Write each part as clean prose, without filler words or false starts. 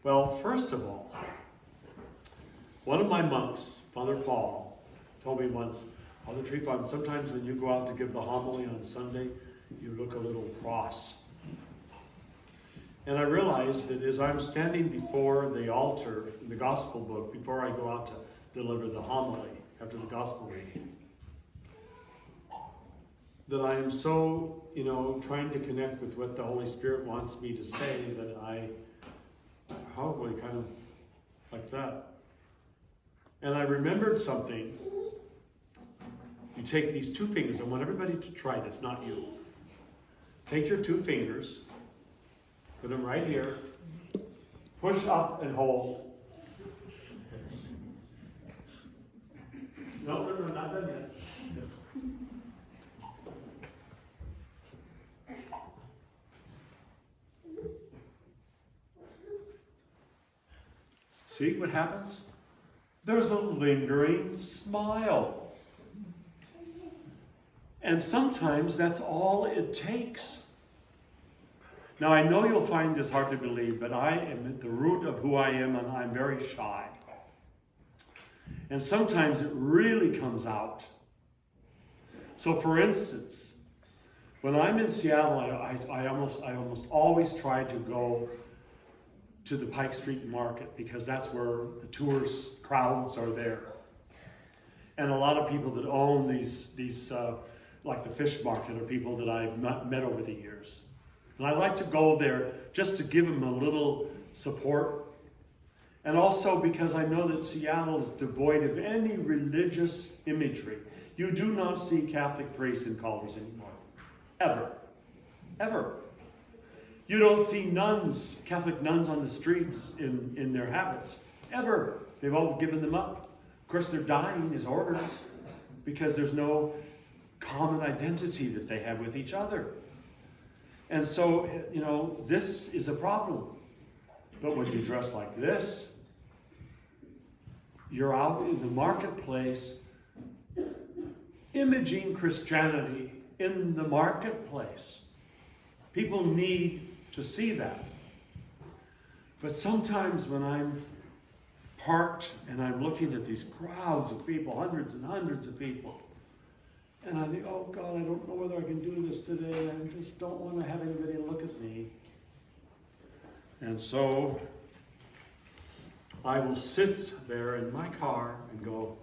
Well, first of all, one of my monks, Father Paul, told me once, Father Tryphon, sometimes when you go out to give the homily on Sunday, you look a little cross. And I realized that as I'm standing before the altar in the gospel book, before I go out to deliver the homily after the gospel reading, that I am so, trying to connect with what the Holy Spirit wants me to say that I probably kind of like that. And I remembered something. You take these two fingers. I want everybody to try this, not you. Take your two fingers, put them right here, push up and hold. No, not done yet. See what happens? There's a lingering smile. And sometimes that's all it takes. Now I know you'll find this hard to believe, but I am at the root of who I am, and I'm very shy. And sometimes it really comes out. So for instance, when I'm in Seattle, I almost always try to go to the Pike Street Market because that's where the tourist crowds are there. And a lot of people that own these like the fish market are people that I've met over the years. And I like to go there just to give them a little support. And also because I know that Seattle is devoid of any religious imagery. You do not see Catholic priests in collars anymore. Ever. Ever. You don't see nuns, Catholic nuns on the streets in their habits. Ever. They've all given them up. Of course, they're dying as orders because there's no common identity that they have with each other. And so, this is a problem. But when you dress like this, you're out in the marketplace imaging Christianity in the marketplace. People need to see that. But sometimes when I'm parked and I'm looking at these crowds of people, hundreds and hundreds of people, and I think, oh God, I don't know whether I can do this today. I just don't want to have anybody look at me. And so I will sit there in my car and go,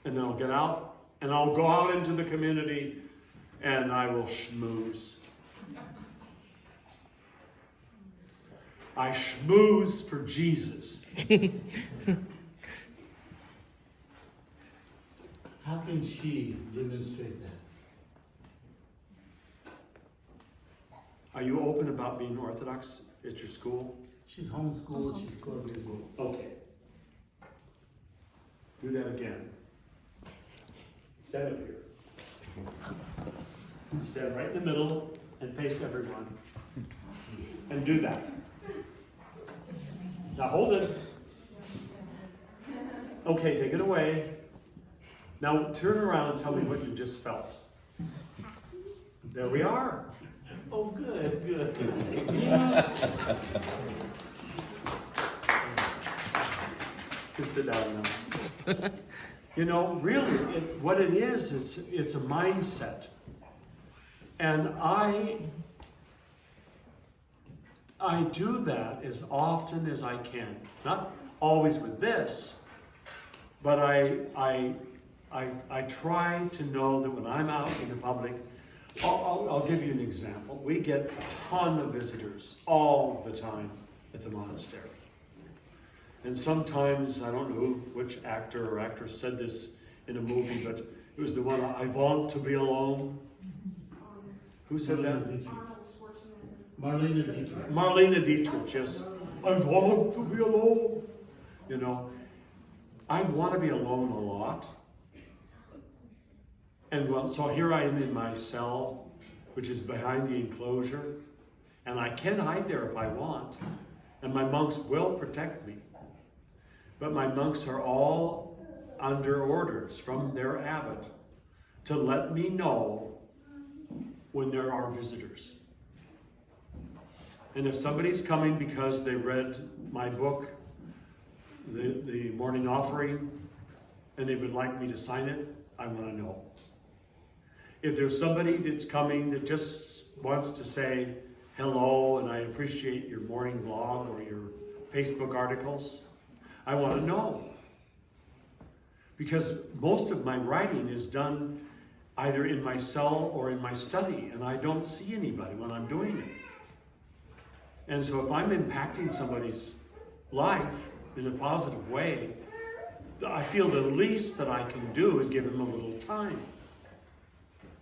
and then I'll get out and I'll go out into the community and I will schmooze. I schmooze for Jesus. How can she demonstrate that? Are you open about being Orthodox at your school? She's homeschooled, she's going to school. Okay. Do that again. Stand up here. Stand right in the middle and face everyone. And do that. Now hold it. Okay, take it away. Now turn around and tell me what you just felt. There we are. Oh, good, good. Yes. You can sit down now. Really, what it is it's a mindset. And I do that as often as I can. Not always with this, but I try to know that when I'm out in the public, I'll give you an example. We get a ton of visitors all the time at the monastery. And sometimes, I don't know which actor or actress said this in a movie, but it was the one, I want to be alone. Who said that? Marlene Dietrich. Marlene Dietrich, yes. I want to be alone. I want to be alone a lot. And so here I am in my cell, which is behind the enclosure, and I can hide there if I want, and my monks will protect me. But my monks are all under orders from their abbot to let me know when there are visitors. And if somebody's coming because they read my book, the morning offering, and they would like me to sign it, I want to know. If there's somebody that's coming that just wants to say hello and I appreciate your morning blog or your Facebook articles, I want to know. Because most of my writing is done either in my cell or in my study, and I don't see anybody when I'm doing it. And so if I'm impacting somebody's life in a positive way, I feel the least that I can do is give them a little time.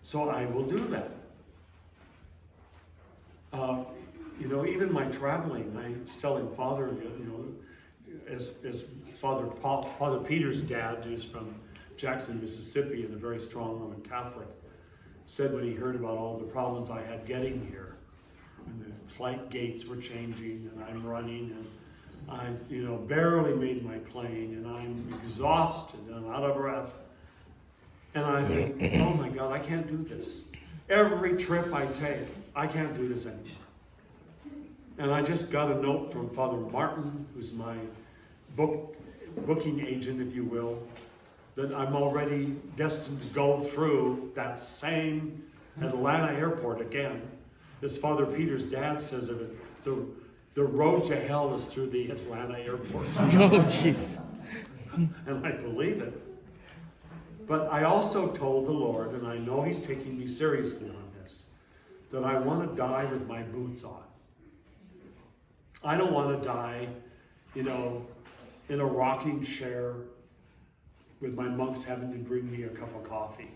So I will do that. Even my traveling, I was telling Father, as Father Peter's dad, who's from Jackson, Mississippi, and a very strong Roman Catholic, said when he heard about all the problems I had getting here, and the flight gates were changing, and I'm running, and I, barely made my plane, and I'm exhausted, and I'm out of breath. And I think, oh my God, I can't do this. Every trip I take, I can't do this anymore. And I just got a note from Father Martin, who's my booking agent, if you will, that I'm already destined to go through that same Atlanta airport again. As Father Peter's dad says of it, the road to hell is through the Atlanta airport. Oh, jeez. And I believe it. But I also told the Lord, and I know He's taking me seriously on this, that I want to die with my boots on. I don't want to die, in a rocking chair with my monks having to bring me a cup of coffee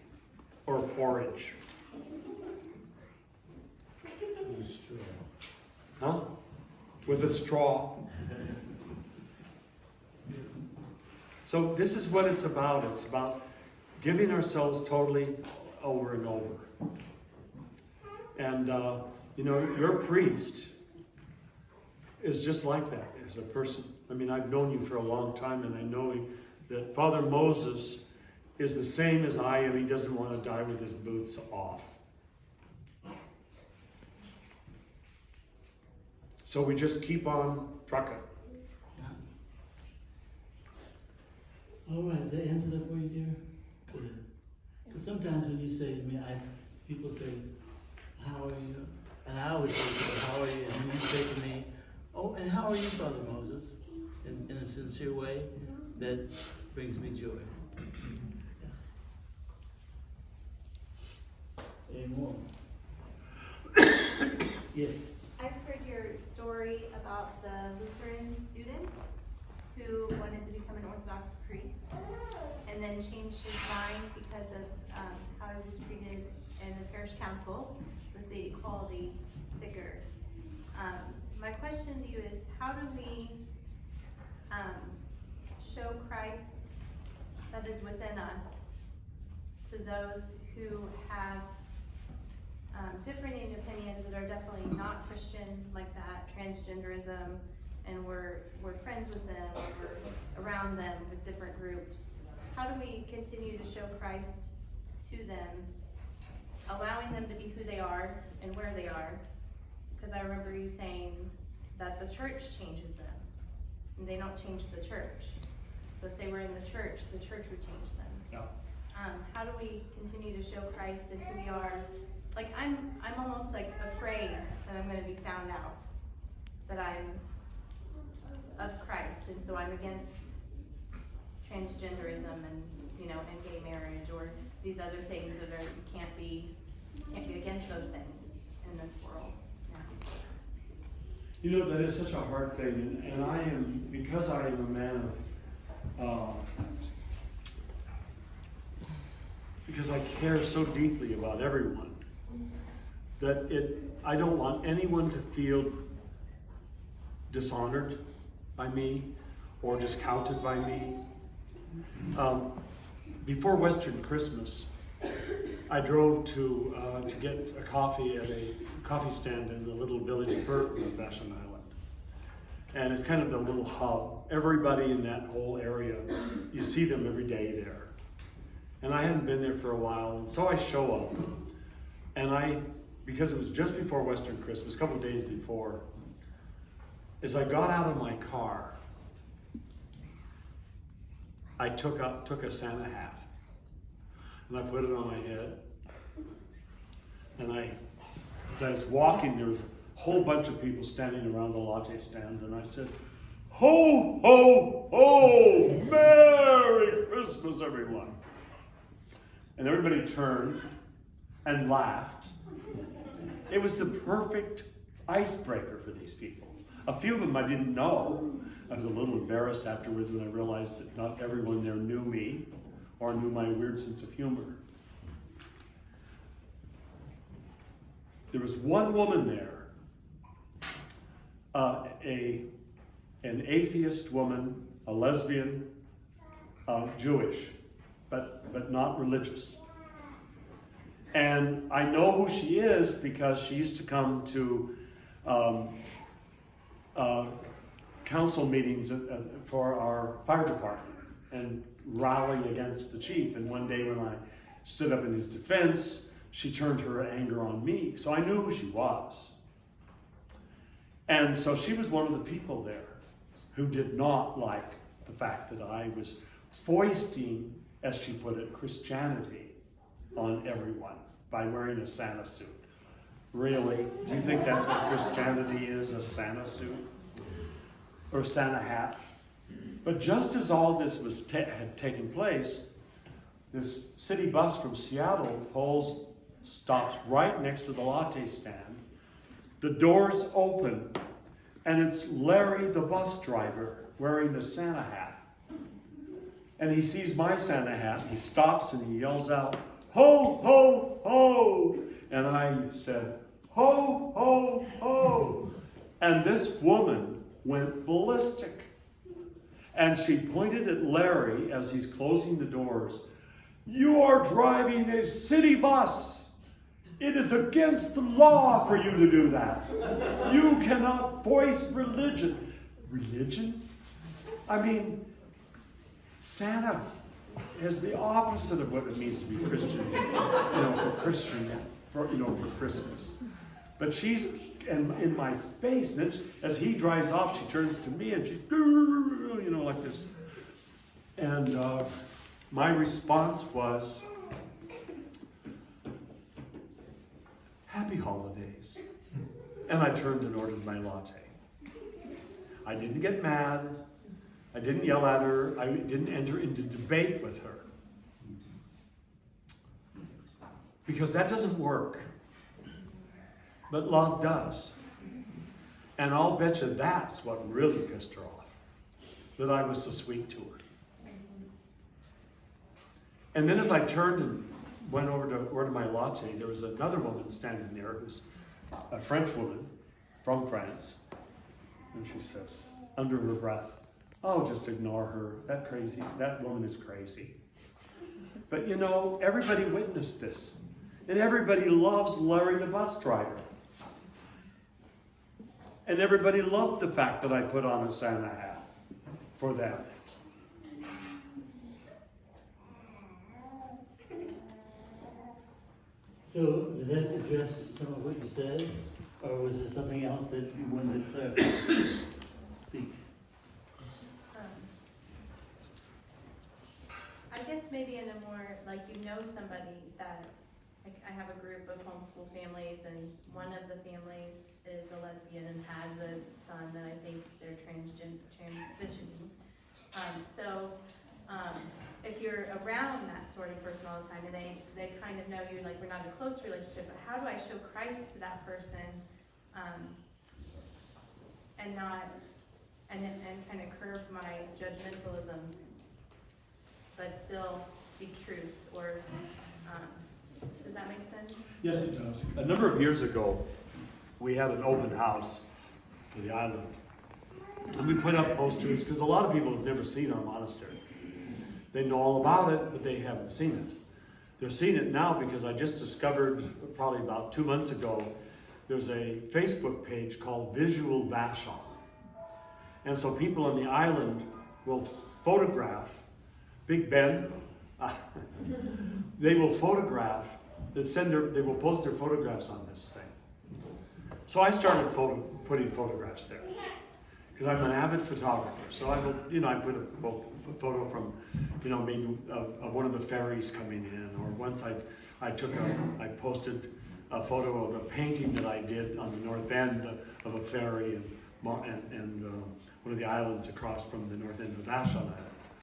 or porridge. Huh? With a straw. So this is what it's about. It's about giving ourselves totally over and over. And, your priest is just like that as a person. I mean, I've known you for a long time, and I know that Father Moses is the same as I am. He doesn't want to die with his boots off. So we just keep on trucking. All right, did that answer that for you, dear? Good. Because sometimes when you say to me, people say, how are you? And I always say, how are you? And you say to me, oh, and how are you, Father Moses? In a sincere way, that brings me joy. Any more? Yes. I've heard your story about the Lutheran student who wanted to become an Orthodox priest and then changed his mind because of how he was treated in the parish council with the equality sticker. My question to you is, how do we show Christ that is within us to those who have differing opinions that are definitely not Christian, like that, transgenderism, and we're friends with them, or we're around them with different groups? How do we continue to show Christ to them, allowing them to be who they are and where they are? Because I remember you saying that the church changes them, and they don't change the church. So if they were in the church would change them. Yeah. How do we continue to show Christ and who we are? Like, I'm almost like afraid that I'm going to be found out that I'm of Christ, and so I'm against transgenderism and and gay marriage or these other things that are you can't be against those things in this world. Yeah. That is such a hard thing, and I am, because I am a man of, because I care so deeply about everyone, that I don't want anyone to feel dishonored by me or discounted by me. Before Western Christmas, I drove to get a coffee at a coffee stand in the little village of Burton on Vashon Island. And it's kind of the little hub. Everybody in that whole area, you see them every day there. And I hadn't been there for a while, and so I show up. And because it was just before Western Christmas, a couple of days before, as I got out of my car, I took a Santa hat and I put it on my head. And as I was walking, there was a whole bunch of people standing around the latte stand, and I said, "Ho, ho, ho! Merry Christmas, everyone!" And everybody turned and laughed. It was the perfect icebreaker for these people. A few of them I didn't know. I was a little embarrassed afterwards when I realized that not everyone there knew me or knew my weird sense of humor. There was one woman there, an atheist woman, a lesbian, Jewish, but not religious. And I know who she is because she used to come to council meetings for our fire department and rally against the chief. And one day when I stood up in his defense, she turned her anger on me. So I knew who she was. And so she was one of the people there who did not like the fact that I was foisting, as she put it, Christianity on everyone by wearing a Santa suit. Really? Do you think that's what Christianity is, a Santa suit? Or a Santa hat? But just as all this was had taken place, this city bus from Seattle stops right next to the latte stand. The doors open, and it's Larry, the bus driver, wearing the Santa hat. And he sees my Santa hat. He stops and he yells out, "Ho, ho, ho!" And I said, "Ho, ho, ho!" And this woman went ballistic. And she pointed at Larry as he's closing the doors. "You are driving a city bus. It is against the law for you to do that. You cannot voice religion." Religion? I mean, Santa is the opposite of what it means to be Christian, for Christmas. But she's in my face. And then as he drives off, she turns to me and she's, like this. And my response was, "Happy holidays." And I turned and ordered my latte. I didn't get mad. I didn't yell at her. I didn't enter into debate with her. Because that doesn't work. But love does. And I'll bet you that's what really pissed her off. That I was so sweet to her. And then as I turned and went over to order my latte, there was another woman standing there who's a French woman from France. And she says, under her breath, "Oh, just ignore her. That woman is crazy." But everybody witnessed this. And everybody loves Larry the bus driver. And everybody loved the fact that I put on a Santa hat for them. So, did that address some of what you said? Or was there something else that you wanted to clarify? Speak. I guess maybe in a more, somebody that, I have a group of homeschool families, and one of the families is a lesbian and has a son that I think they're transitioning. If you're around that sort of person all the time, and they kind of know you're we're not in a close relationship, but how do I show Christ to that person, and kind of curb my judgmentalism, but still speak truth, or does that make sense? Yes, it does. A number of years ago, we had an open house for the island. And we put up posters, because a lot of people have never seen our monastery. They know all about it, but they haven't seen it. They're seeing it now because I just discovered, probably about 2 months ago, there's a Facebook page called Visual Vashon. And so people on the island will photograph Big Ben. They will photograph, they will post their photographs on this thing. So I started putting photographs there. because I'm an avid photographer. So I will, I put a photo from, maybe of one of the ferries coming in, or once I posted a photo of a painting that I did on the north end of a ferry and one of the islands across from the north end of Vashon Island.